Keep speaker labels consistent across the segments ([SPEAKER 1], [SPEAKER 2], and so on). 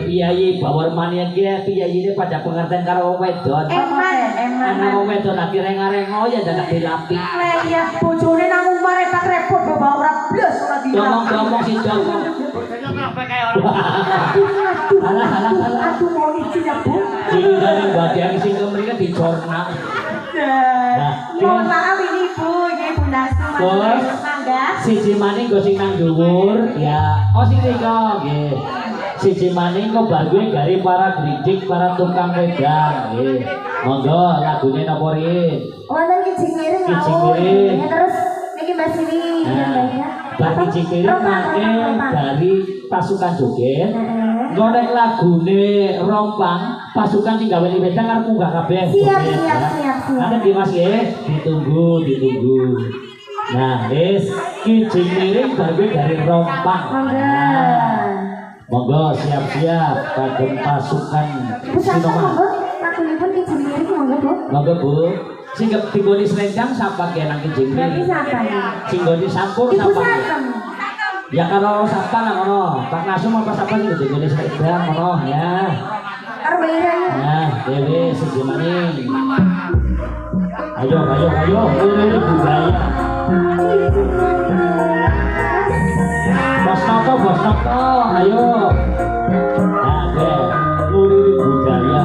[SPEAKER 1] Piyayi bawar mania kia piyayi ini pada pengertian karo wedon. Eman. Wong wedon lagi renga-rengo ya jangan dilapik.
[SPEAKER 2] Iya, bojone nang omah repot-repot bawa ora blas ora dilapik.
[SPEAKER 1] Ngomong sih dong.
[SPEAKER 3] Bojone kabeh kaya ora.
[SPEAKER 2] Alah. Aduh mau izin ya, Bu.
[SPEAKER 1] Tinggal bagian sing kemrene dicorna.
[SPEAKER 2] Mohon maaf ini Bu, ini Bu Nasu. Mangga.
[SPEAKER 1] Siji maning go sing nang dhuwur ya. Oh sing rika nggih. Siji maning kok bague dari para gridik, para tukang wedang nggih. Monggo lagune napa ri?
[SPEAKER 4] Wonten kijing miring. Terus niki Mbak Siri ya.
[SPEAKER 1] Lah kijing miring mangke dari pasukan joget. Goreng lagune rompang pasukan sing gawe wedang arep munggah kabeh.
[SPEAKER 4] Siap.
[SPEAKER 1] Nanti di Mas nggih, ditunggu. Nah, wis kijing miring bague dari rompang. Monggo siap-siap kagem pasukan Sinoma.
[SPEAKER 4] Lagunipun kijing miring monggo Bu.
[SPEAKER 1] Monggo Bu. Sing digoni selendang sapa ki nang kijing miring?
[SPEAKER 4] Berarti sapa ya?
[SPEAKER 1] Sing goni sampur
[SPEAKER 4] Ibu
[SPEAKER 1] sapa?
[SPEAKER 4] Satem.
[SPEAKER 1] Ya kalau sapa nang ngono. Pak Nasum apa sapa sing digoni selendang ngono ya.
[SPEAKER 4] Arep bayar ya.
[SPEAKER 1] Nah, dewe siji maning. Ayo. Ini budaya. Bos Noto, ayo. Nah, ini budaya.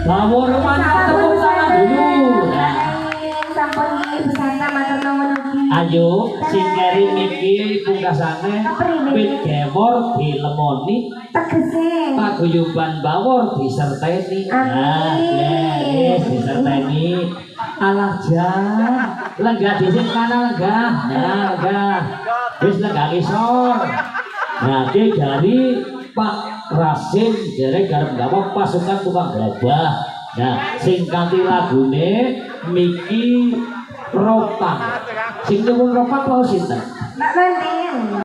[SPEAKER 1] Bawor mantap tepuk tangan dulu. Nah,
[SPEAKER 4] Sampun ibu Santa matur nuwun ugi.
[SPEAKER 1] ayo sing keri iki pungkasane wit gemor dilemoni
[SPEAKER 4] Tegese.
[SPEAKER 1] paguyuban bawor diserteni. Nah, yes, diserteni. Alah jan, lenggah dhisik kana lenggah. Nah, lenggah. Wis lenggah isor. Nah, iki dari Pak Rasim jare garap gawa pasukan tukang gabah. Nah, sing kanthi lagune Miki Ropan. Sing nyuwun Ropan mau sinten?
[SPEAKER 4] Mbak Mantin.